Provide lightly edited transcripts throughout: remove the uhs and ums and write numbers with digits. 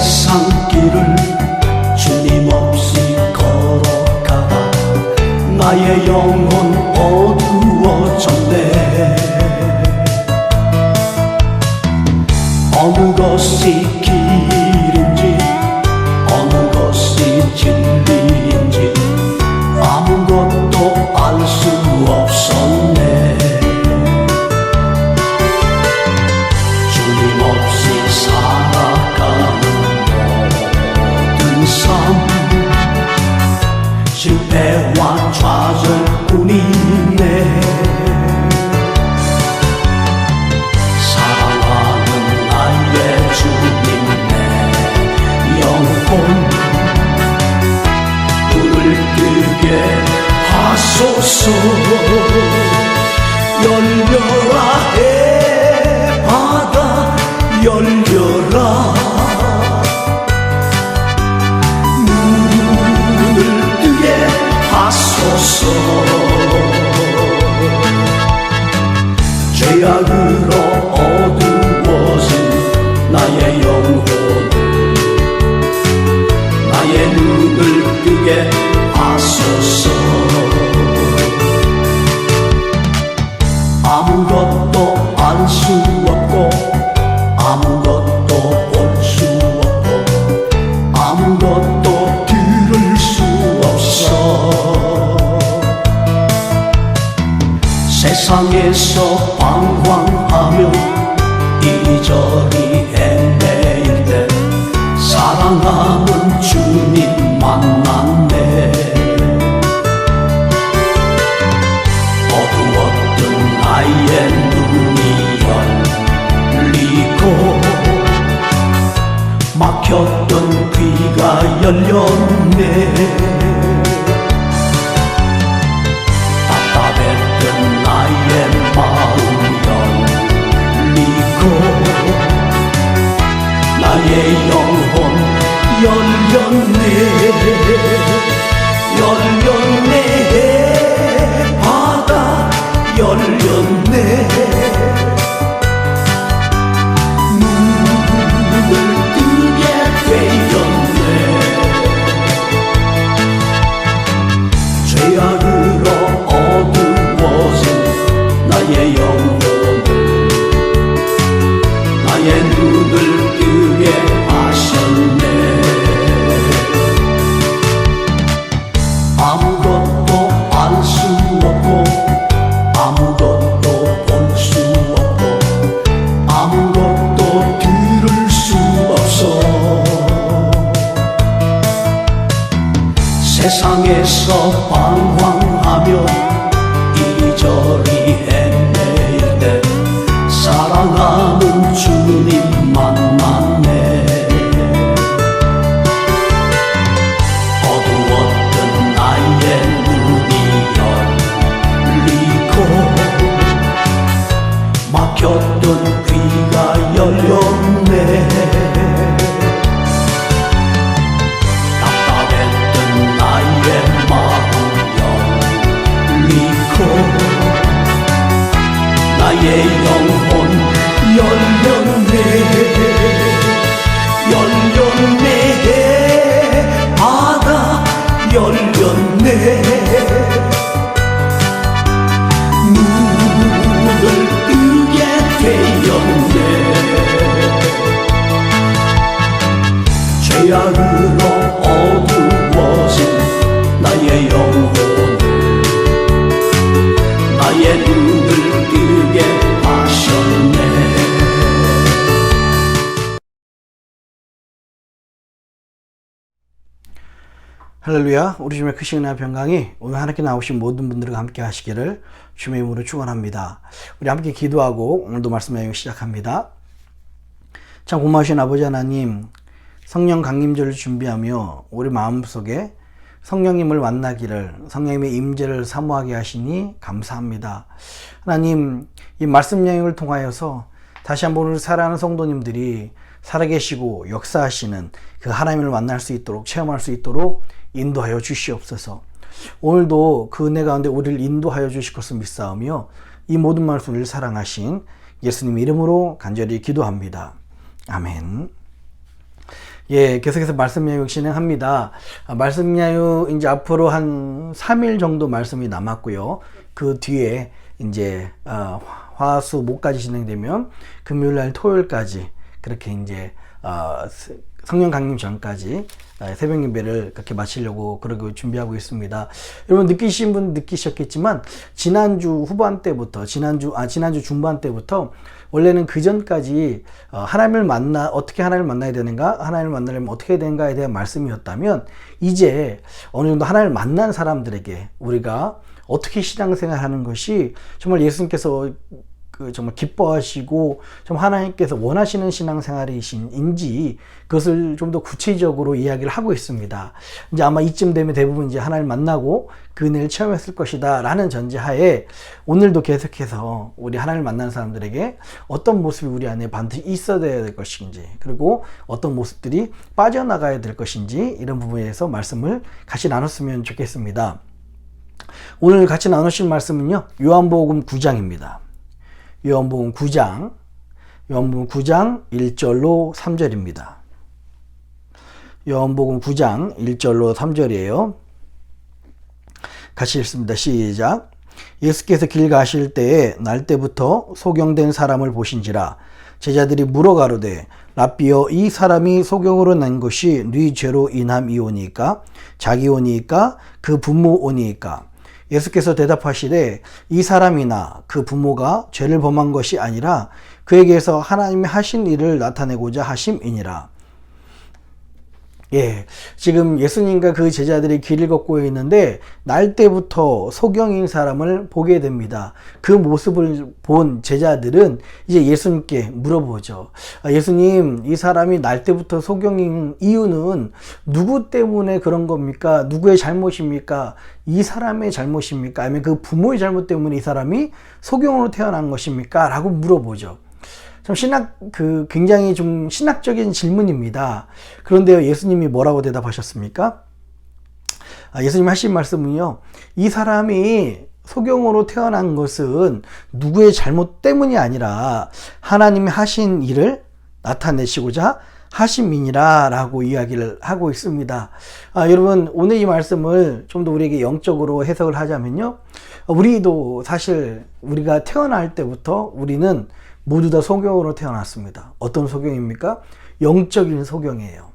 세상 길을 주님 없이 걸어가다 나의 영혼 어두워졌네. 어느 것이 길인지 어느 것이 진리인지 아무것도 알 수 없었네. 주님 없이 살아가는 모든 삶 실패와 좌절뿐이네. 사랑하는 나의 주님 내 영혼 눈을 뜨게 하소서. 열려라 해바다 열려라. 눈을 뜨게 하소서. 죄악으로 어두워진 나의 영혼 나의 눈을 뜨게 하소서. 아무것도 알 수 없고 아무것도 볼 수 없고 아무것도 들을 수 없어. 세상에서 방황하며 이리저리 헤매일 때 사랑하는 주님 만났네. 어두웠던 나의 눈이 열리고 막혔던 귀가 열렸네. 답답했던 나의 마음 열리고 나의 영혼 열렸네. 열렸네 바다 열렸네. 눈을 뜨게 되었네. 죄악으로 어두워진 나의 영혼 나의 눈을 뜨게 하셨네. 아무것도 알 수 없고 아무것도 볼 수 없고 아무것도 들을 수 없어. 세상에서 방황하며 이리저리 헤매일 때 사랑하는 주님 만났네. 어두웠던 나의 눈이 열리고 막혔던 귀가 열렸네. 답답했던 나의 마음 열리고 나의 영혼 열렸네. 열렸네 바다 열렸네. 눈을 뜨게 되었네. 죄악으로 어두워진 나의 영혼 나의 눈을 뜨게 하셨네. 할렐루야. 우리 주님의 크신 은혜와 평강이 오늘 하나님께 나오신 모든 분들과 함께 하시기를 주님의 이름으로 축원합니다. 우리 함께 기도하고 오늘도 말씀 내용 시작합니다. 참 고마우신 아버지 하나님, 성령 강림절을 준비하며 우리 마음속에 성령님을 만나기를, 성령님의 임재를 사모하게 하시니 감사합니다. 하나님, 이 말씀 여행을 통하여서 다시 한번 우리 사랑하는 성도님들이 살아계시고 역사하시는 그 하나님을 만날 수 있도록, 체험할 수 있도록 인도하여 주시옵소서. 오늘도 그 은혜 가운데 우리를 인도하여 주실 것을 믿사오며 이 모든 말씀을 사랑하신 예수님 이름으로 간절히 기도합니다. 아멘. 예, 계속해서 말씀 이야기 진행합니다. 말씀 이야기 이제 앞으로 한 3일 정도 말씀이 남았고요. 그 뒤에 이제 화수 목까지 진행되면 금요일 날 토요일까지 그렇게 이제 성령 강림 전까지 새벽 예배를 그렇게 마치려고 그러고 준비하고 있습니다. 여러분 느끼신 분 느끼셨겠지만 지난주 후반 때부터 지난주 중반 때부터 원래는 그 전까지 어떻게 하나님을 만나야 되는가, 하나님을 만나려면 어떻게 해야 되는가에 대한 말씀이었다면 이제 어느 정도 하나님을 만난 사람들에게 우리가 어떻게 신앙생활하는 것이 정말 예수님께서 정말 기뻐하시고 좀 하나님께서 원하시는 신앙생활이신지 그것을 좀 더 구체적으로 이야기를 하고 있습니다. 이제 아마 이쯤 되면 대부분 이제 하나님을 만나고 그 은혜를 체험했을 것이다 라는 전제하에 오늘도 계속해서 우리 하나님을 만나는 사람들에게 어떤 모습이 우리 안에 반드시 있어야 될 것인지, 그리고 어떤 모습들이 빠져나가야 될 것인지, 이런 부분에 대해서 말씀을 같이 나눴으면 좋겠습니다. 오늘 같이 나누실 말씀은요, 요한복음 9장입니다. 요한복음 9장 1절로 3절입니다. 요한복음 9장 1절로 3절이에요. 같이 읽습니다. 시작. 예수께서 길 가실 때에 날 때부터 소경된 사람을 보신지라. 제자들이 물어 가로되 라삐여, 이 사람이 소경으로 난 것이 네 죄로 인함이오니까? 자기 오니까? 그 부모 오니까? 예수께서 대답하시되 이 사람이나 그 부모가 죄를 범한 것이 아니라 그에게서 하나님이 하신 일을 나타내고자 하심이니라. 예, 지금 예수님과 그 제자들이 길을 걷고 있는데 날 때부터 소경인 사람을 보게 됩니다. 그 모습을 본 제자들은 이제 예수님께 물어보죠. 예수님, 이 사람이 날 때부터 소경인 이유는 누구 때문에 그런 겁니까? 누구의 잘못입니까? 이 사람의 잘못입니까? 아니면 그 부모의 잘못 때문에 이 사람이 소경으로 태어난 것입니까? 라고 물어보죠. 참 굉장히 좀 신학적인 질문입니다. 그런데요, 예수님이 뭐라고 대답하셨습니까? 예수님 하신 말씀은요, 이 사람이 소경으로 태어난 것은 누구의 잘못 때문이 아니라 하나님이 하신 일을 나타내시고자 하심이니라 라고 이야기를 하고 있습니다. 여러분, 오늘 이 말씀을 좀 더 우리에게 영적으로 해석을 하자면요, 우리도 사실 우리가 태어날 때부터 우리는 모두 다 소경으로 태어났습니다. 어떤 소경입니까? 영적인 소경이에요.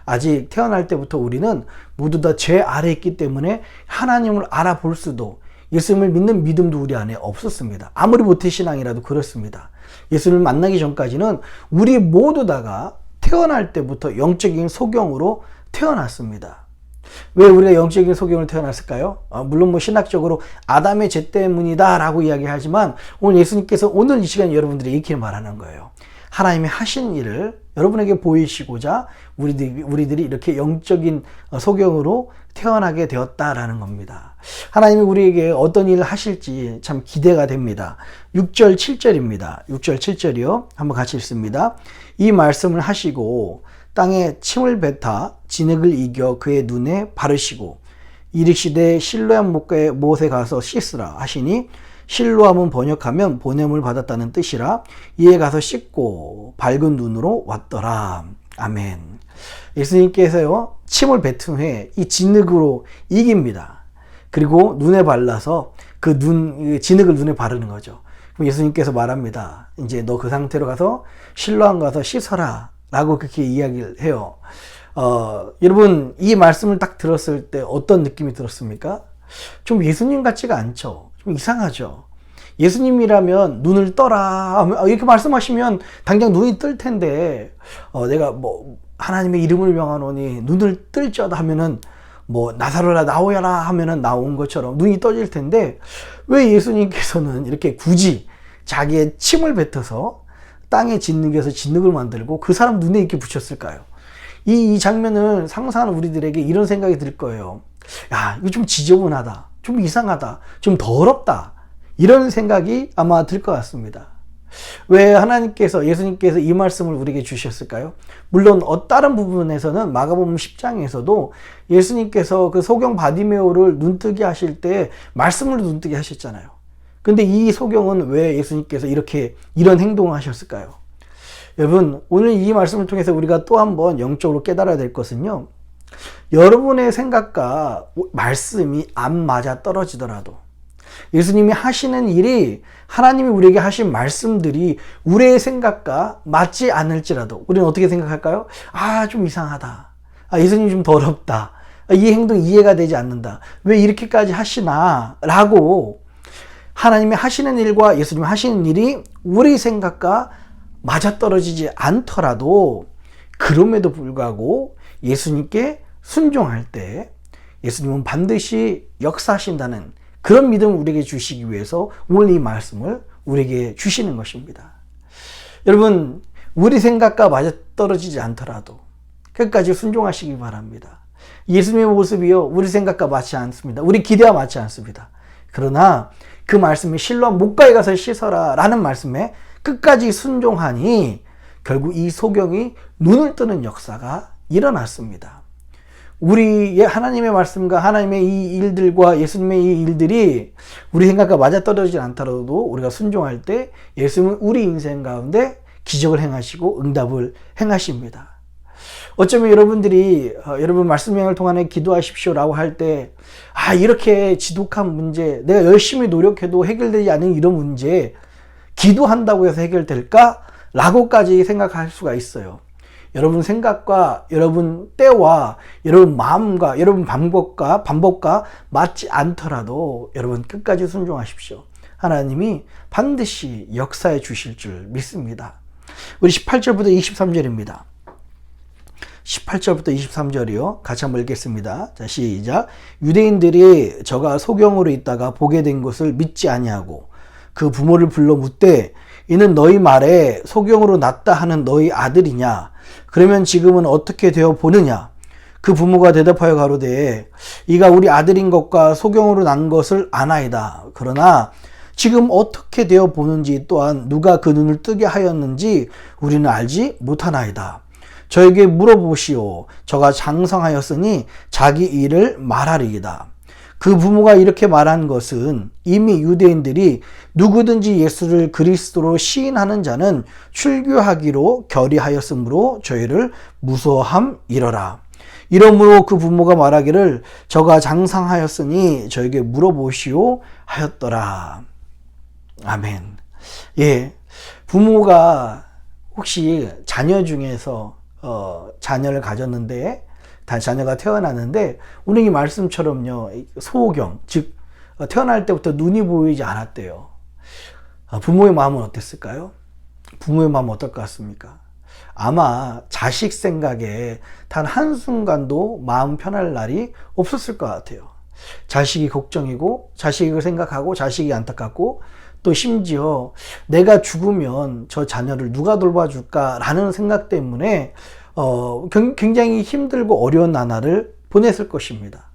아직 태어날 때부터 우리는 모두 다 죄 아래에 있기 때문에 하나님을 알아볼 수도, 예수님을 믿는 믿음도 우리 안에 없었습니다. 아무리 모태신앙이라도 그렇습니다. 예수님을 만나기 전까지는 우리 모두 다가 태어날 때부터 영적인 소경으로 태어났습니다. 왜 우리가 영적인 소경으로 태어났을까요? 물론 신학적으로 아담의 죄 때문이다 라고 이야기하지만 오늘 예수님께서 오늘 이 시간에 여러분들이 이렇게 말하는 거예요. 하나님이 하신 일을 여러분에게 보이시고자 우리들이 이렇게 영적인 소경으로 태어나게 되었다라는 겁니다. 하나님이 우리에게 어떤 일을 하실지 참 기대가 됩니다. 6절 7절입니다. 6절 7절이요. 한번 같이 읽습니다. 이 말씀을 하시고 땅에 침을 뱉어 진흙을 이겨 그의 눈에 바르시고 이르시되 실로암 못에 가서 씻으라 하시니, 실로암은 번역하면 보냄을 받았다는 뜻이라. 이에 가서 씻고 밝은 눈으로 왔더라. 아멘. 예수님께서요, 침을 뱉은 후에 이 진흙으로 이깁니다. 그리고 눈에 발라서 진흙을 눈에 바르는 거죠. 그럼 예수님께서 말합니다. 이제 너 그 상태로 가서 실로암 가서 씻어라 라고 그렇게 이야기를 해요. 여러분, 이 말씀을 딱 들었을 때 어떤 느낌이 들었습니까? 좀 예수님 같지가 않죠. 좀 이상하죠. 예수님이라면 눈을 떠라 이렇게 말씀하시면 당장 눈이 뜰 텐데, 내가 하나님의 이름을 명하노니 눈을 뜰지어다 하면은 나사로라 나오여라 하면은 나온 것처럼 눈이 떠질 텐데, 왜 예수님께서는 이렇게 굳이 자기의 침을 뱉어서 땅에 진흙에서 진흙을 만들고 그 사람 눈에 이렇게 붙였을까요? 이 장면을 상상하는 우리들에게 이런 생각이 들 거예요. 야, 이거 좀 지저분하다, 좀 이상하다, 좀 더럽다, 이런 생각이 아마 들 것 같습니다. 왜 예수님께서 이 말씀을 우리에게 주셨을까요? 물론 다른 부분에서는 마가복음 10장에서도 예수님께서 그 소경 바디메오를 눈뜨게 하실 때 말씀으로 눈뜨게 하셨잖아요. 근데 이 소경은 왜 예수님께서 이런 행동을 하셨을까요? 여러분, 오늘 이 말씀을 통해서 우리가 또 한번 영적으로 깨달아야 될 것은요, 여러분의 생각과 말씀이 안 맞아 떨어지더라도, 예수님이 하시는 일이, 하나님이 우리에게 하신 말씀들이 우리의 생각과 맞지 않을지라도 우리는 어떻게 생각할까요? 좀 이상하다. 예수님 좀 더럽다. 이 행동 이해가 되지 않는다. 왜 이렇게까지 하시나? 라고 하나님이 하시는 일과 예수님이 하시는 일이 우리 생각과 맞아떨어지지 않더라도, 그럼에도 불구하고 예수님께 순종할 때 예수님은 반드시 역사하신다는 그런 믿음을 우리에게 주시기 위해서 오늘 이 말씀을 우리에게 주시는 것입니다. 여러분, 우리 생각과 맞아떨어지지 않더라도 끝까지 순종하시기 바랍니다. 예수님의 모습이요, 우리 생각과 맞지 않습니다. 우리 기대와 맞지 않습니다. 그러나 그 말씀이 실로암 목가에 가서 씻어라 라는 말씀에 끝까지 순종하니 결국 이 소경이 눈을 뜨는 역사가 일어났습니다. 우리의 하나님의 말씀과 하나님의 이 일들과 예수님의 이 일들이 우리 생각과 맞아떨어지지 않더라도 우리가 순종할 때 예수님은 우리 인생 가운데 기적을 행하시고 응답을 행하십니다. 어쩌면 여러분들이 여러분 말씀명을 통하여 기도하십시오라고 할 때 이렇게 지독한 문제, 내가 열심히 노력해도 해결되지 않은 이런 문제 기도한다고 해서 해결될까? 라고까지 생각할 수가 있어요. 여러분 생각과 여러분 때와 여러분 마음과 여러분 방법과 맞지 않더라도 여러분 끝까지 순종하십시오. 하나님이 반드시 역사해 주실 줄 믿습니다. 우리 18절부터 23절입니다. 18절부터 23절이요. 같이 한번 읽겠습니다. 자, 시작. 유대인들이 저가 소경으로 있다가 보게 된 것을 믿지 아니하고 그 부모를 불러 묻되 이는 너희 말에 소경으로 났다 하는 너희 아들이냐? 그러면 지금은 어떻게 되어 보느냐? 그 부모가 대답하여 가로되 이가 우리 아들인 것과 소경으로 난 것을 아나이다. 그러나 지금 어떻게 되어 보는지 또한 누가 그 눈을 뜨게 하였는지 우리는 알지 못하나이다. 저에게 물어보시오. 저가 장성하였으니 자기 일을 말하리이다. 그 부모가 이렇게 말한 것은 이미 유대인들이 누구든지 예수를 그리스도로 시인하는 자는 출교하기로 결의하였으므로 저희를 무서워함이러라. 이러므로 그 부모가 말하기를 저가 장상하였으니 저에게 물어보시오 하였더라. 아멘. 예, 부모가 혹시 자녀 중에서 자녀를 가졌는데 자녀가 태어났는데 오늘 이 말씀처럼요, 소경, 즉 태어날 때부터 눈이 보이지 않았대요. 부모의 마음은 어땠을까요? 부모의 마음은 어떨 것 같습니까? 아마 자식 생각에 단 한순간도 마음 편할 날이 없었을 것 같아요. 자식이 걱정이고 자식을 생각하고 자식이 안타깝고 또 심지어 내가 죽으면 저 자녀를 누가 돌봐줄까라는 생각 때문에 굉장히 힘들고 어려운 나날을 보냈을 것입니다.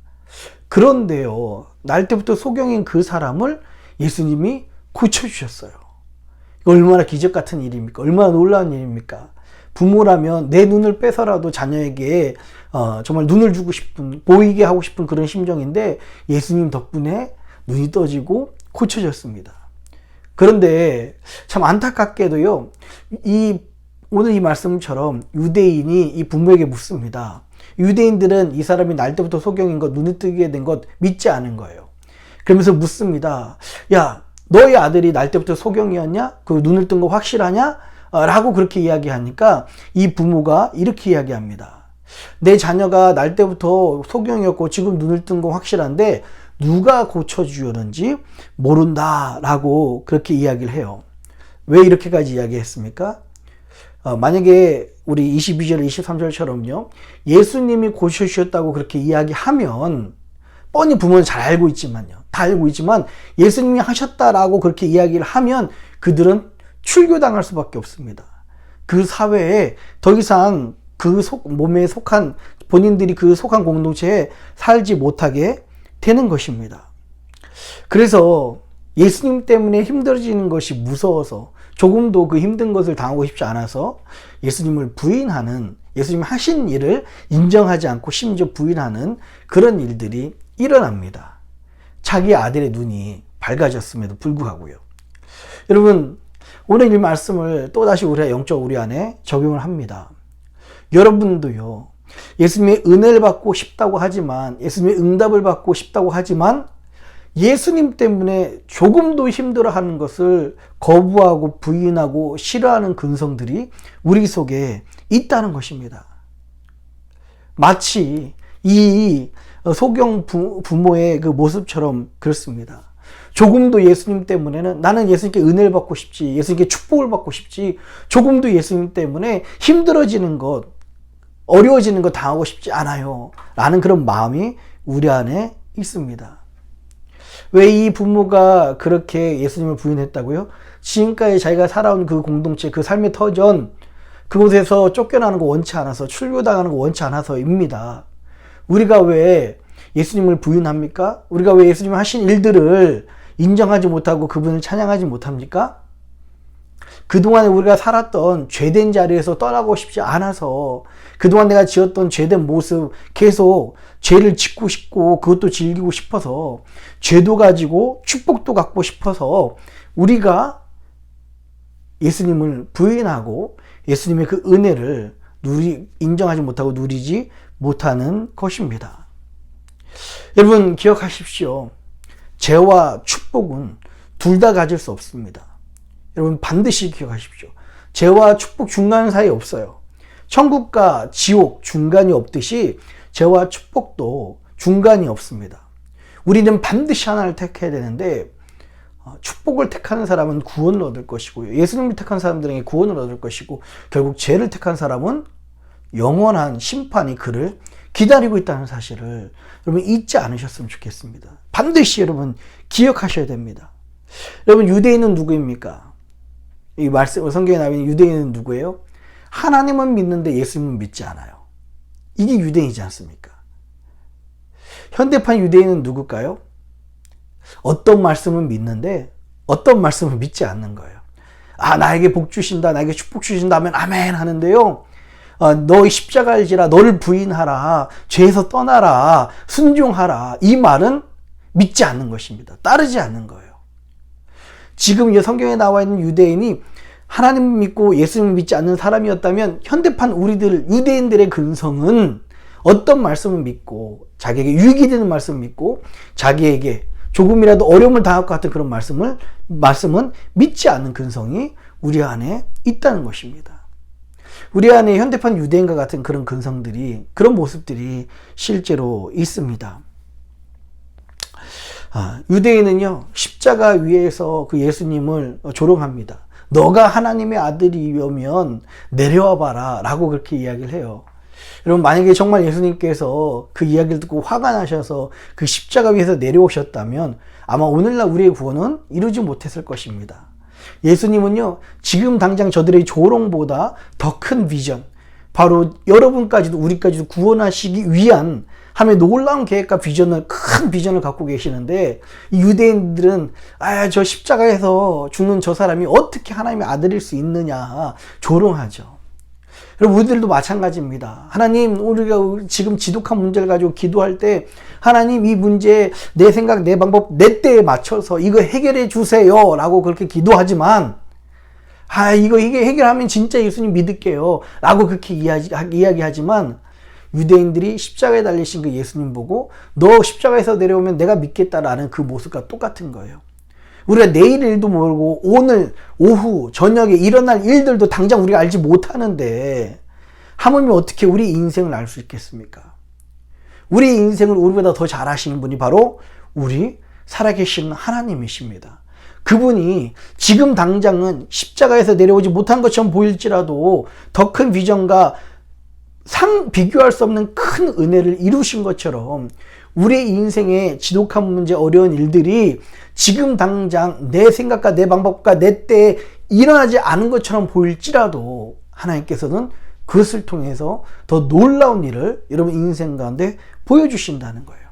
그런데요, 날 때부터 소경인 그 사람을 예수님이 고쳐주셨어요. 얼마나 기적 같은 일입니까? 얼마나 놀라운 일입니까? 부모라면 내 눈을 빼서라도 자녀에게 정말 눈을 주고 싶은, 보이게 하고 싶은 그런 심정인데 예수님 덕분에 눈이 떠지고 고쳐졌습니다. 그런데 참 안타깝게도요, 오늘 이 말씀처럼 유대인이 이 부모에게 묻습니다. 유대인들은 이 사람이 날 때부터 소경인 것, 눈이 뜨게 된 것 믿지 않은 거예요. 그러면서 묻습니다. 야, 너희 아들이 날 때부터 소경이었냐? 그 눈을 뜬 거 확실하냐? 라고 그렇게 이야기하니까 이 부모가 이렇게 이야기합니다. 내 자녀가 날 때부터 소경이었고 지금 눈을 뜬 거 확실한데 누가 고쳐주었는지 모른다 라고 그렇게 이야기를 해요. 왜 이렇게까지 이야기했습니까? 만약에 우리 22절, 23절처럼요, 예수님이 고쳐주셨다고 그렇게 이야기하면 뻔히 부모는 잘 알고 있지만요, 다 알고 있지만 예수님이 하셨다라고 그렇게 이야기를 하면 그들은 출교당할 수밖에 없습니다. 그 사회에 더 이상 그 몸에 속한, 본인들이 그 속한 공동체에 살지 못하게 되는 것입니다. 그래서 예수님 때문에 힘들어지는 것이 무서워서 조금도 그 힘든 것을 당하고 싶지 않아서 예수님을 부인하는, 예수님 하신 일을 인정하지 않고 심지어 부인하는 그런 일들이 일어납니다. 자기 아들의 눈이 밝아졌음에도 불구하고요. 여러분, 오늘 이 말씀을 또다시 우리가 영적 우리 안에 적용을 합니다. 여러분도요, 예수님의 은혜를 받고 싶다고 하지만, 예수님의 응답을 받고 싶다고 하지만, 예수님 때문에 조금도 힘들어하는 것을 거부하고 부인하고 싫어하는 근성들이 우리 속에 있다는 것입니다. 마치 이 소경 부모의 그 모습처럼 그렇습니다. 조금도 예수님 때문에는 나는 예수님께 은혜를 받고 싶지, 예수님께 축복을 받고 싶지, 조금도 예수님 때문에 힘들어지는 것, 어려워지는 것 당하고 싶지 않아요 라는 그런 마음이 우리 안에 있습니다. 왜 이 부모가 그렇게 예수님을 부인했다고요? 지금까지 자기가 살아온 그 공동체, 그 삶의 터전, 그곳에서 쫓겨나는 거 원치 않아서, 출교당하는 거 원치 않아서입니다. 우리가 왜 예수님을 부인합니까? 우리가 왜 예수님이 하신 일들을 인정하지 못하고 그분을 찬양하지 못합니까? 그동안에 우리가 살았던 죄된 자리에서 떠나고 싶지 않아서, 그동안 내가 지었던 죄된 모습 계속 죄를 짓고 싶고 그것도 즐기고 싶어서, 죄도 가지고 축복도 갖고 싶어서 우리가 예수님을 부인하고 예수님의 그 은혜를 인정하지 못하고 누리지 못하는 것입니다. 여러분 기억하십시오. 죄와 축복은 둘 다 가질 수 없습니다. 여러분 반드시 기억하십시오. 죄와 축복 중간 사이에 없어요. 천국과 지옥 중간이 없듯이 죄와 축복도 중간이 없습니다. 우리는 반드시 하나를 택해야 되는데, 축복을 택하는 사람은 구원을 얻을 것이고요, 예수님을 택한 사람들에게 구원을 얻을 것이고, 결국 죄를 택한 사람은 영원한 심판이 그를 기다리고 있다는 사실을 여러분 잊지 않으셨으면 좋겠습니다. 반드시 여러분 기억하셔야 됩니다. 여러분 유대인은 누구입니까? 이 말씀 성경에 나와 있는 유대인은 누구예요? 하나님은 믿는데 예수님은 믿지 않아요. 이게 유대인이지 않습니까? 현대판 유대인은 누굴까요? 어떤 말씀은 믿는데 어떤 말씀을 믿지 않는 거예요. 아, 나에게 복 주신다, 나에게 축복 주신다 하면 아멘 하는데요, 너의 십자가를 지라, 너를 부인하라, 죄에서 떠나라, 순종하라, 이 말은 믿지 않는 것입니다. 따르지 않는 거예요. 지금 이 성경에 나와 있는 유대인이 하나님 믿고 예수님을 믿지 않는 사람이었다면, 현대판 우리들 유대인들의 근성은 어떤 말씀을 믿고, 자기에게 유익이 되는 말씀을 믿고, 자기에게 조금이라도 어려움을 당할 것 같은 그런 말씀은 믿지 않는 근성이 우리 안에 있다는 것입니다. 우리 안에 현대판 유대인과 같은 그런 근성들이, 그런 모습들이 실제로 있습니다. 유대인은요, 십자가 위에서 그 예수님을 조롱합니다. 너가 하나님의 아들이면 내려와 봐라 라고 그렇게 이야기를 해요. 여러분 만약에 정말 예수님께서 그 이야기를 듣고 화가 나셔서 그 십자가 위에서 내려오셨다면 아마 오늘날 우리의 구원은 이루지 못했을 것입니다. 예수님은요, 지금 당장 저들의 조롱보다 더 큰 비전, 바로 여러분까지도 우리까지도 구원하시기 위한 하나님의 놀라운 계획과 비전을, 큰 비전을 갖고 계시는데, 이 유대인들은 저 십자가에서 죽는 저 사람이 어떻게 하나님의 아들일 수 있느냐 조롱하죠. 여러분 우리들도 마찬가지입니다. 하나님, 우리가 지금 지독한 문제를 가지고 기도할 때 하나님, 이 문제 내 생각, 내 방법, 내 때에 맞춰서 이거 해결해 주세요 라고 그렇게 기도하지만, 이게 해결하면 진짜 예수님 믿을게요 라고 그렇게 이야기하지만, 유대인들이 십자가에 달리신 그 예수님 보고 너 십자가에서 내려오면 내가 믿겠다라는 그 모습과 똑같은 거예요. 우리가 내일 일도 모르고 오늘 오후 저녁에 일어날 일들도 당장 우리가 알지 못하는데, 하물며 어떻게 우리 인생을 알 수 있겠습니까? 우리 인생을 우리보다 더 잘 아시는 분이 바로 우리 살아계시는 하나님이십니다. 그분이 지금 당장은 십자가에서 내려오지 못한 것처럼 보일지라도 더 큰 비전과 비교할 수 없는 큰 은혜를 이루신 것처럼, 우리의 인생의 지독한 문제, 어려운 일들이 지금 당장 내 생각과 내 방법과 내 때에 일어나지 않은 것처럼 보일지라도 하나님께서는 그것을 통해서 더 놀라운 일을 여러분 인생 가운데 보여주신다는 거예요.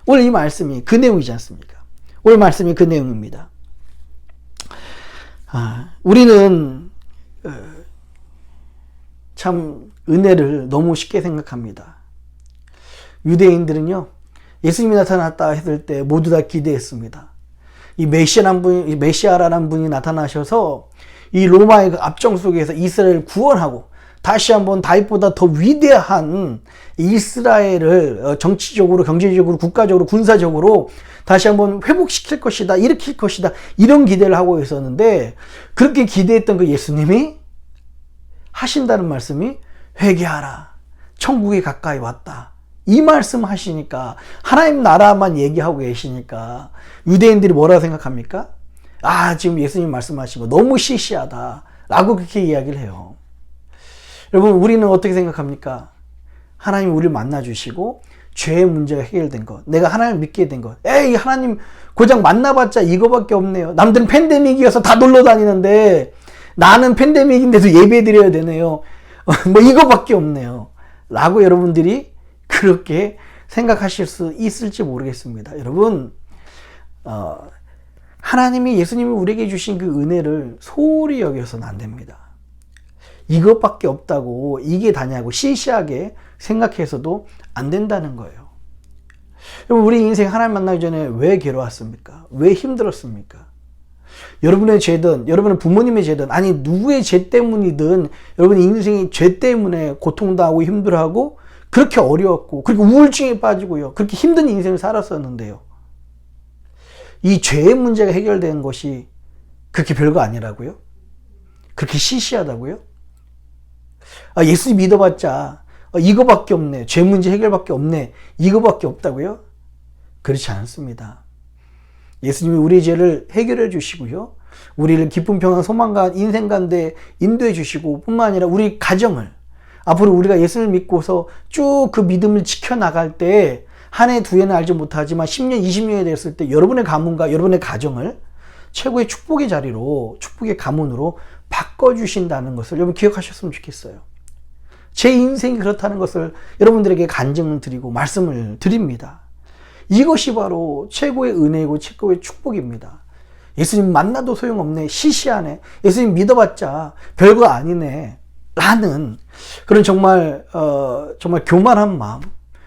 오늘 이 말씀이 그 내용이지 않습니까? 오늘 말씀이 그 내용입니다. 우리는 참 은혜를 너무 쉽게 생각합니다. 유대인들은요, 예수님이 나타났다 했을 때 모두 다 기대했습니다. 이 메시아라는 분이 나타나셔서 이 로마의 그 압정 속에서 이스라엘을 구원하고 다시 한번 다윗보다 더 위대한 이스라엘을 정치적으로, 경제적으로, 국가적으로, 군사적으로 다시 한번 회복시킬 것이다, 일으킬 것이다, 이런 기대를 하고 있었는데, 그렇게 기대했던 그 예수님이 하신다는 말씀이 회개하라, 천국이 가까이 왔다, 이 말씀 하시니까, 하나님 나라만 얘기하고 계시니까 유대인들이 뭐라고 생각합니까? 아, 지금 예수님 말씀하시고 너무 시시하다 라고 그렇게 이야기를 해요. 여러분, 우리는 어떻게 생각합니까? 하나님 우리를 만나주시고 죄의 문제가 해결된 것, 내가 하나님을 믿게 된 것, 에이 하나님 고작 만나봤자 이거밖에 없네요. 남들은 팬데믹이어서 다 놀러 다니는데 나는 팬데믹인데도 예배 드려야 되네요. 뭐 이거밖에 없네요 라고 여러분들이 그렇게 생각하실 수 있을지 모르겠습니다. 여러분, 하나님이, 예수님이 우리에게 주신 그 은혜를 소홀히 여겨서는 안 됩니다. 이것밖에 없다고, 이게 다냐고 시시하게 생각해서도 안 된다는 거예요. 여러분, 우리 인생 하나님 만나기 전에 왜 괴로웠습니까? 왜 힘들었습니까? 여러분의 죄든, 여러분의 부모님의 죄든, 아니 누구의 죄 때문이든 여러분 인생이 죄 때문에 고통당하고 힘들어하고 그렇게 어려웠고, 그리고 우울증에 빠지고요, 그렇게 힘든 인생을 살았었는데요, 이 죄의 문제가 해결된 것이 그렇게 별거 아니라고요? 그렇게 시시하다고요? 아, 예수 믿어봤자 이거밖에 없네, 죄 문제 해결밖에 없네, 이거밖에 없다고요? 그렇지 않습니다. 예수님이 우리의 죄를 해결해 주시고요, 우리를 기쁨, 평안, 소망과 인생 가운데 인도해 주시고, 뿐만 아니라 우리 가정을, 앞으로 우리가 예수를 믿고서 쭉 그 믿음을 지켜나갈 때, 한 해, 두 해는 알지 못하지만 10년, 20년이 됐을 때 여러분의 가문과 여러분의 가정을 최고의 축복의 자리로, 축복의 가문으로 바꿔주신다는 것을 여러분 기억하셨으면 좋겠어요. 제 인생이 그렇다는 것을 여러분들에게 간증을 드리고 말씀을 드립니다. 이것이 바로 최고의 은혜이고 최고의 축복입니다. 예수님 만나도 소용없네, 시시하네, 예수님 믿어봤자 별거 아니네 라는 그런 정말 교만한 마음,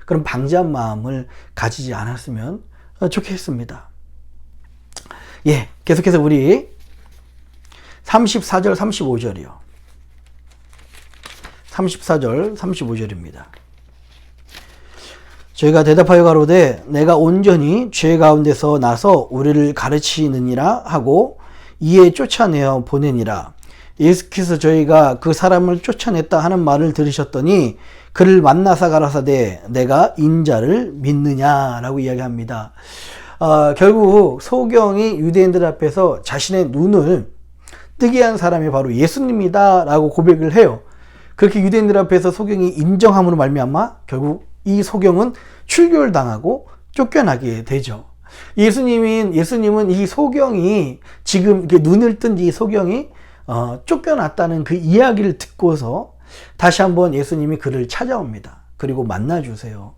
그런 방지한 마음을 가지지 않았으면 좋겠습니다. 예, 계속해서 우리 34절, 35절이요. 34절, 35절입니다. 저희가 대답하여 가로되 내가 온전히 죄 가운데서 나서 우리를 가르치느니라 하고 이에 쫓아내어 보내니라. 예수께서 저희가 그 사람을 쫓아냈다 하는 말을 들으셨더니 그를 만나사 가라사대 내가 인자를 믿느냐라고 이야기합니다. 결국 소경이 유대인들 앞에서 자신의 눈을 뜨게 한 사람이 바로 예수님이다 라고 고백을 해요. 그렇게 유대인들 앞에서 소경이 인정함으로 말미암아 결국 이 소경은 출교를 당하고 쫓겨나게 되죠. 예수님은 이 소경이 지금 이렇게 눈을 뜬 이 소경이 쫓겨났다는 그 이야기를 듣고서 다시 한번 예수님이 그를 찾아옵니다. 그리고 만나주세요.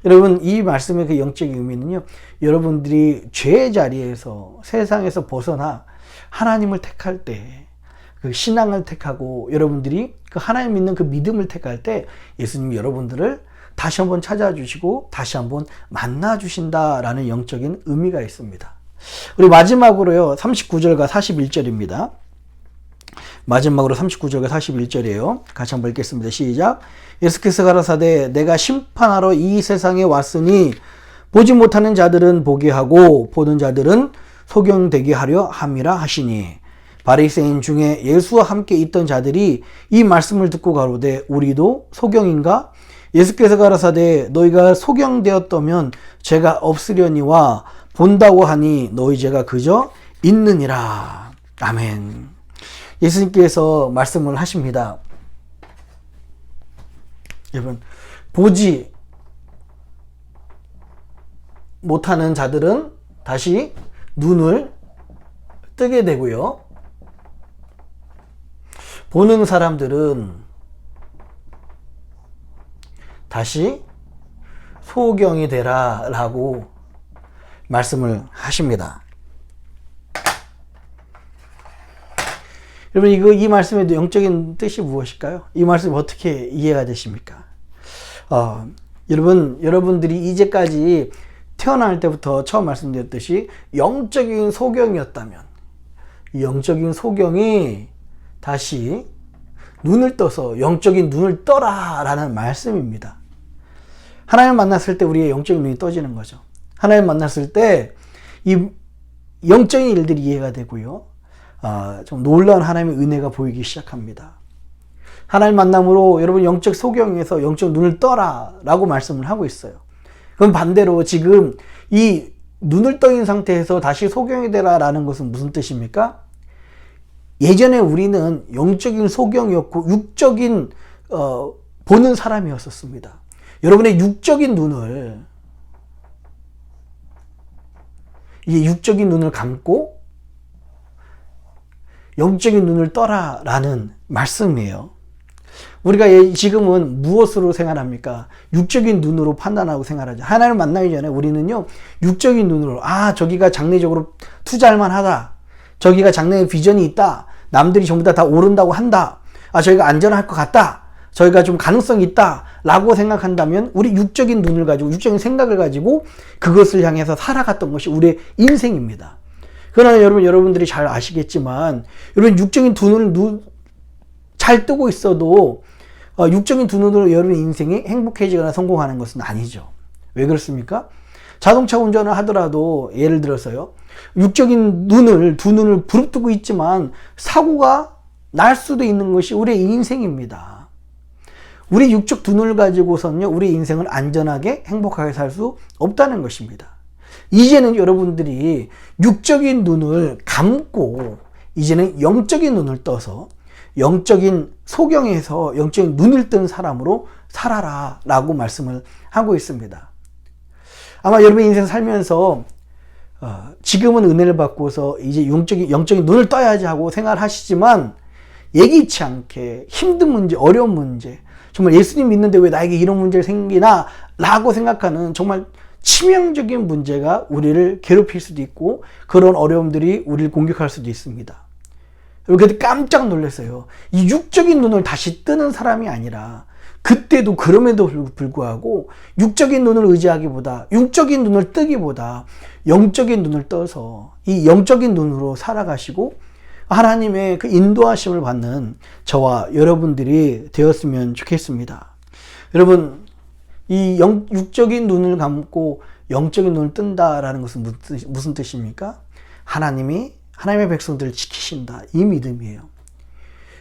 여러분, 이 말씀의 그 영적인 의미는요, 여러분들이 죄의 자리에서 세상에서 벗어나 하나님을 택할 때, 그 신앙을 택하고 여러분들이 그 하나님 믿는 그 믿음을 택할 때 예수님이 여러분들을 다시 한번 찾아주시고 다시 한번 만나주신다라는 영적인 의미가 있습니다. 우리 마지막으로요, 39절과 41절입니다. 마지막으로 39절과 41절이에요. 같이 한번 읽겠습니다. 시작. 예수께서 가라사대 내가 심판하러 이 세상에 왔으니 보지 못하는 자들은 보게 하고 보는 자들은 소경되게 하려 함이라 하시니, 바리새인 중에 예수와 함께 있던 자들이 이 말씀을 듣고 가로되 우리도 소경인가? 예수께서 가라사대 너희가 소경되었다면 죄가 없으려니와 본다고 하니 너희 죄가 그저 있느니라. 아멘. 예수님께서 말씀을 하십니다. 여러분, 보지 못하는 자들은 다시 눈을 뜨게 되고요, 보는 사람들은 다시 소경이 되라 라고 말씀을 하십니다. 여러분, 이 말씀의 영적인 뜻이 무엇일까요? 이 말씀이 어떻게 이해가 되십니까? 여러분들이 이제까지 태어날 때부터 처음 말씀드렸듯이 영적인 소경이었다면, 영적인 소경이 다시 눈을 떠서 영적인 눈을 떠라 라는 말씀입니다. 하나님 만났을 때 우리의 영적인 눈이 떠지는 거죠. 하나님 만났을 때 이 영적인 일들이 이해가 되고요. 좀 놀라운 하나님의 은혜가 보이기 시작합니다. 하나님 만남으로 여러분 영적 소경에서 영적 눈을 떠라 라고 말씀을 하고 있어요. 그럼 반대로 지금 이 눈을 떠 있는 상태에서 다시 소경이 되라 라는 것은 무슨 뜻입니까? 예전에 우리는 영적인 소경이었고 육적인 보는 사람이었었습니다. 여러분의 육적인 눈을 이 육적인 눈을 감고 영적인 눈을 떠라 라는 말씀이에요. 우리가 지금은 무엇으로 생활합니까? 육적인 눈으로 판단하고 생활하죠. 하나님을 만나기 전에 우리는요, 육적인 눈으로, 저기가 장래적으로 투자할 만하다. 저기가 장래에 비전이 있다. 남들이 전부 다 오른다고 한다. 저희가 안전할 것 같다. 저희가 좀 가능성이 있다. 라고 생각한다면 우리 육적인 눈을 가지고, 육적인 생각을 가지고 그것을 향해서 살아갔던 것이 우리의 인생입니다. 그러나 여러분들이 잘 아시겠지만, 여러분 육적인 두 눈을 잘 뜨고 있어도 육적인 두 눈으로 여러분 인생이 행복해지거나 성공하는 것은 아니죠. 왜 그렇습니까? 자동차 운전을 하더라도 예를 들어서요, 육적인 두 눈을 부릅뜨고 있지만 사고가 날 수도 있는 것이 우리의 인생입니다. 우리 육적 두 눈을 가지고서는요, 우리 인생을 안전하게 행복하게 살 수 없다는 것입니다. 이제는 여러분들이 육적인 눈을 감고 이제는 영적인 눈을 떠서 영적인 소경에서 영적인 눈을 뜬 사람으로 살아라 라고 말씀을 하고 있습니다. 아마 여러분 인생 살면서 지금은 은혜를 받고서 이제 영적인 눈을 떠야지 하고 생각하시지만 예기치 않게 힘든 문제, 어려운 문제, 정말 예수님 믿는데 왜 나에게 이런 문제가 생기나 라고 생각하는 정말 치명적인 문제가 우리를 괴롭힐 수도 있고 그런 어려움들이 우리를 공격할 수도 있습니다. 그때 깜짝 놀랐어요. 이 육적인 눈을 다시 뜨는 사람이 아니라 그때도 그럼에도 불구하고 육적인 눈을 의지하기보다 육적인 눈을 뜨기보다 영적인 눈을 떠서 이 영적인 눈으로 살아가시고 하나님의 그 인도하심을 받는 저와 여러분들이 되었으면 좋겠습니다. 여러분, 이 육적인 눈을 감고 영적인 눈을 뜬다라는 것은 무슨 뜻입니까? 하나님의 백성들을 지키신다, 이 믿음이에요.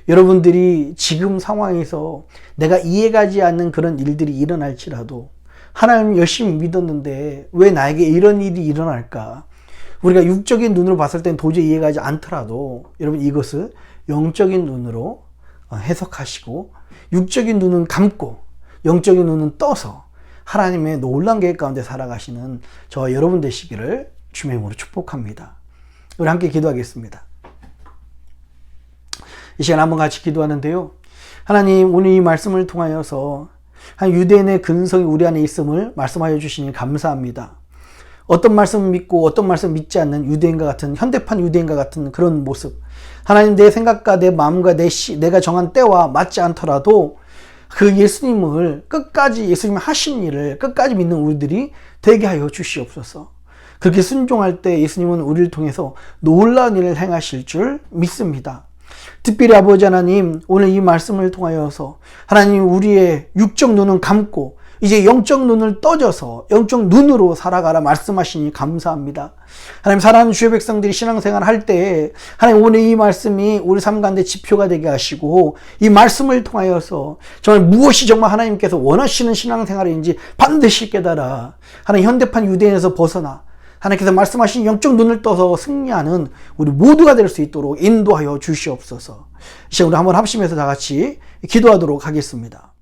여러분들이 지금 상황에서 내가 이해가지 않는 그런 일들이 일어날지라도 하나님 열심히 믿었는데 왜 나에게 이런 일이 일어날까? 우리가 육적인 눈으로 봤을 땐 도저히 이해가지 않더라도 여러분 이것을 영적인 눈으로 해석하시고 육적인 눈은 감고 영적인 눈은 떠서 하나님의 놀라운 계획 가운데 살아가시는 저와 여러분 되시기를 주님의 이름으로 축복합니다. 우리 함께 기도하겠습니다. 이 시간 한번 같이 기도하는데요. 하나님, 오늘 이 말씀을 통하여서 한 유대인의 근성이 우리 안에 있음을 말씀하여 주시니 감사합니다. 어떤 말씀을 믿고 어떤 말씀을 믿지 않는 유대인과 같은, 현대판 유대인과 같은 그런 모습. 하나님, 내 생각과 내 마음과 내가 정한 때와 맞지 않더라도 그 예수님을 끝까지, 예수님 하신 일을 끝까지 믿는 우리들이 되게 하여 주시옵소서. 그렇게 순종할 때 예수님은 우리를 통해서 놀라운 일을 행하실 줄 믿습니다. 특별히 아버지 하나님, 오늘 이 말씀을 통하여서 하나님 우리의 육적 눈은 감고 이제 영적 눈을 떠져서 영적 눈으로 살아가라 말씀하시니 감사합니다. 하나님, 사랑하는 주의 백성들이 신앙생활 할 때 하나님 오늘 이 말씀이 우리 삶 가운데 지표가 되게 하시고 이 말씀을 통하여서 정말 무엇이 정말 하나님께서 원하시는 신앙생활인지 반드시 깨달아 하나님 현대판 유대인에서 벗어나 하나님께서 말씀하신 영적 눈을 떠서 승리하는 우리 모두가 될 수 있도록 인도하여 주시옵소서. 이제 우리 한번 합심해서 다 같이 기도하도록 하겠습니다.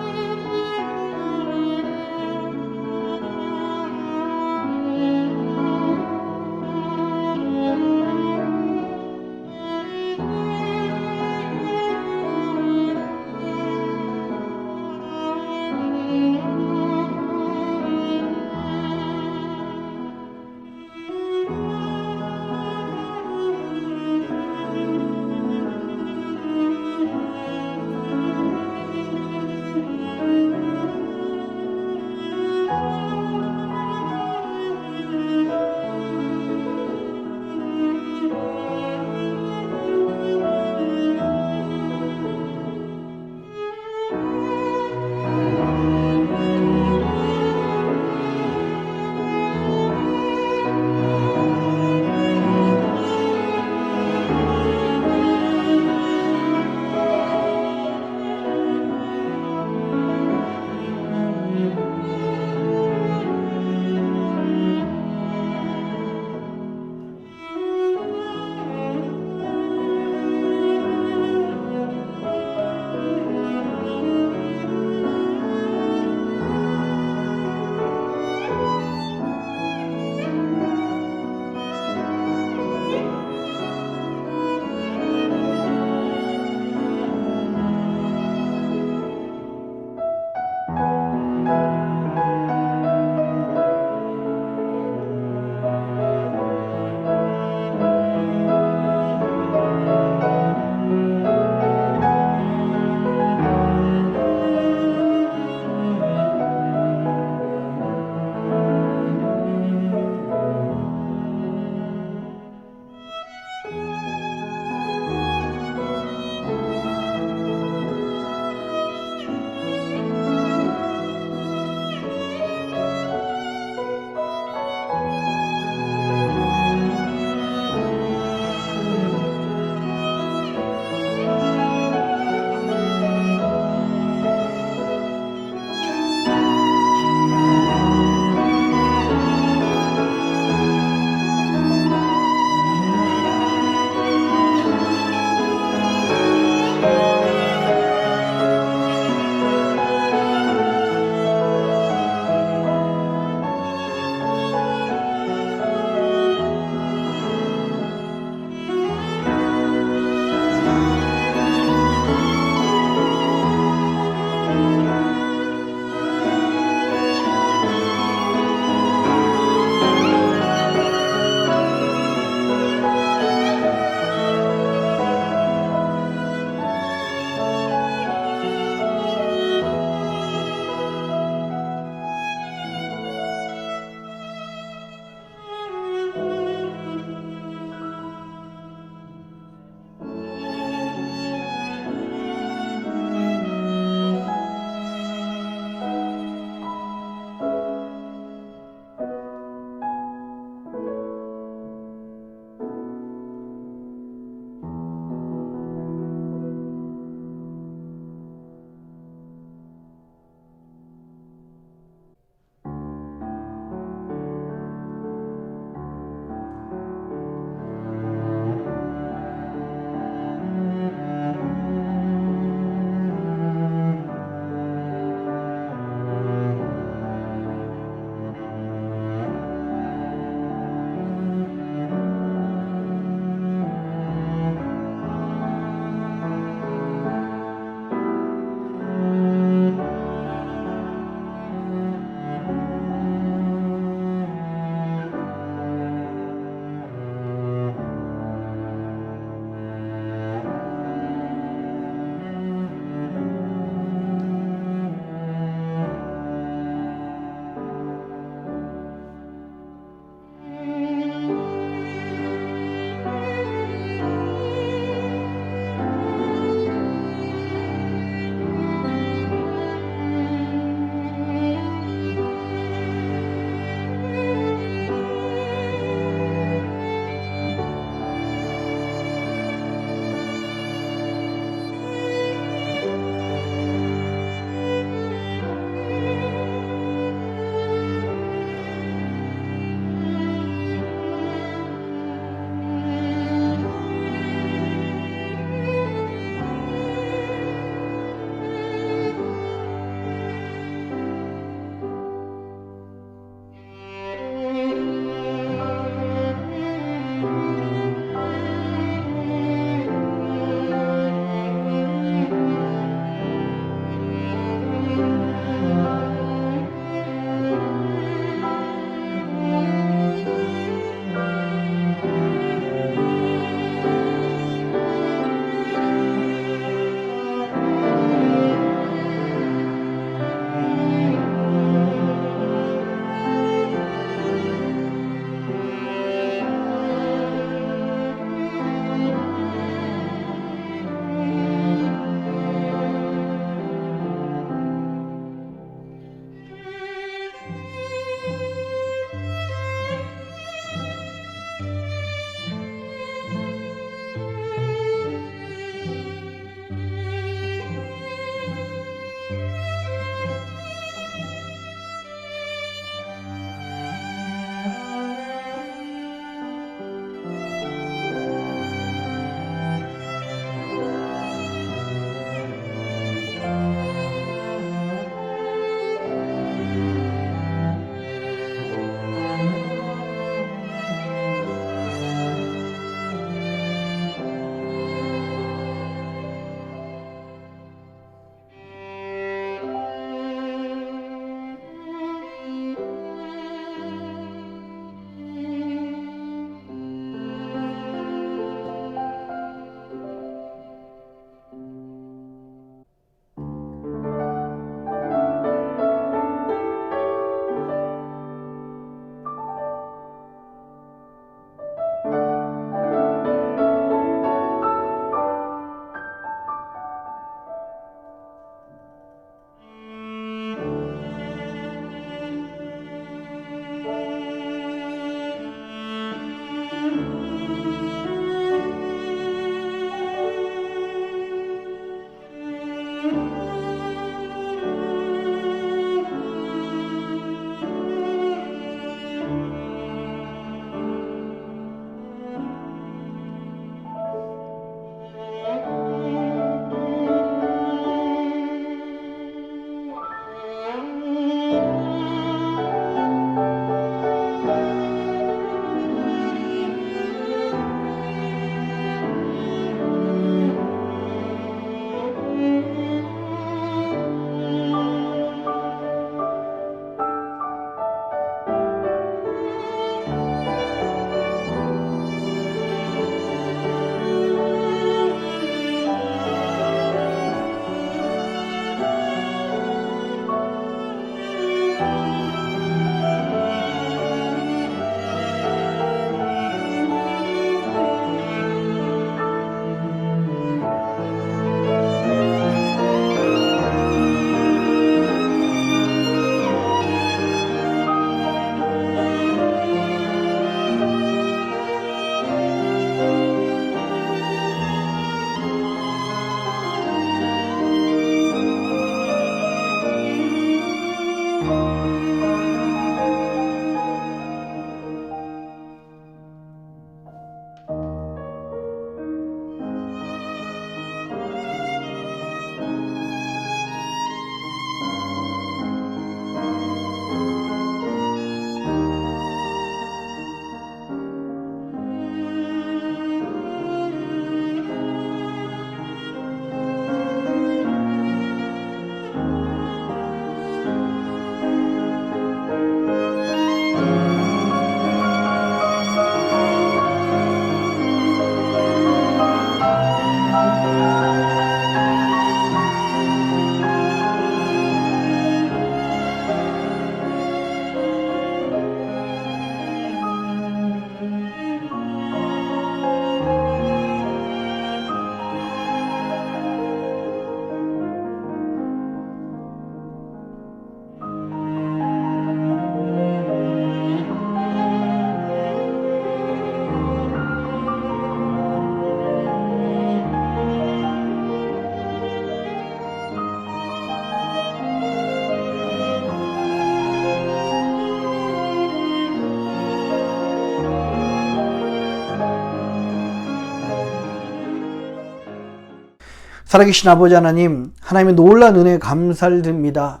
살아계신 아버지 하나님, 하나님의 놀라운 은혜에 감사를 드립니다.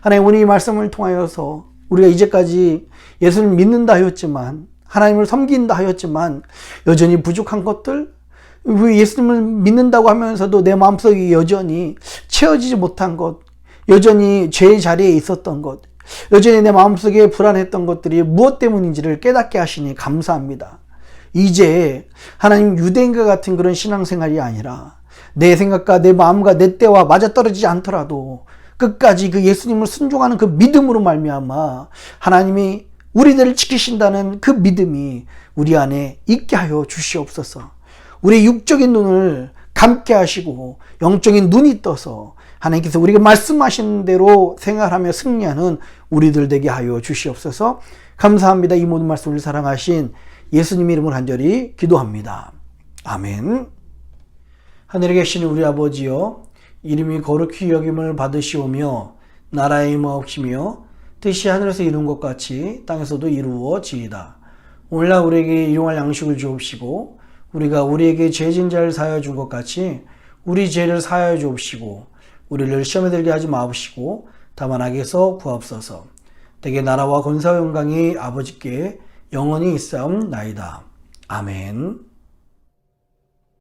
하나님, 오늘 이 말씀을 통하여서 우리가 이제까지 예수를 믿는다 하였지만, 하나님을 섬긴다 하였지만 여전히 부족한 것들, 예수님을 믿는다고 하면서도 내 마음속에 여전히 채워지지 못한 것, 여전히 죄의 자리에 있었던 것, 여전히 내 마음속에 불안했던 것들이 무엇 때문인지를 깨닫게 하시니 감사합니다. 이제 하나님, 유대인과 같은 그런 신앙생활이 아니라 내 생각과 내 마음과 내 때와 맞아떨어지지 않더라도 끝까지 그 예수님을 순종하는 그 믿음으로 말미암아 하나님이 우리들을 지키신다는 그 믿음이 우리 안에 있게 하여 주시옵소서. 우리의 육적인 눈을 감게 하시고 영적인 눈이 떠서 하나님께서 우리가 말씀하시는 대로 생활하며 승리하는 우리들 되게 하여 주시옵소서. 감사합니다. 이 모든 말씀을 사랑하신 예수님 이름으로 간절히 기도합니다. 아멘. 하늘에 계신 우리 아버지여, 이름이 거룩히 여김을 받으시오며 나라의 임하옵시며 뜻이 하늘에서 이룬 것 같이 땅에서도 이루어지이다. 오늘날 우리에게 일용할 양식을 주옵시고 우리가 우리에게 죄진 자를 사하여 준 것 같이 우리 죄를 사하여 주옵시고 우리를 시험에 들게 하지 마옵시고 다만 악에서 구하옵소서. 대개 나라와 권세와 영광이 아버지께 영원히 있사옵나이다. 아멘.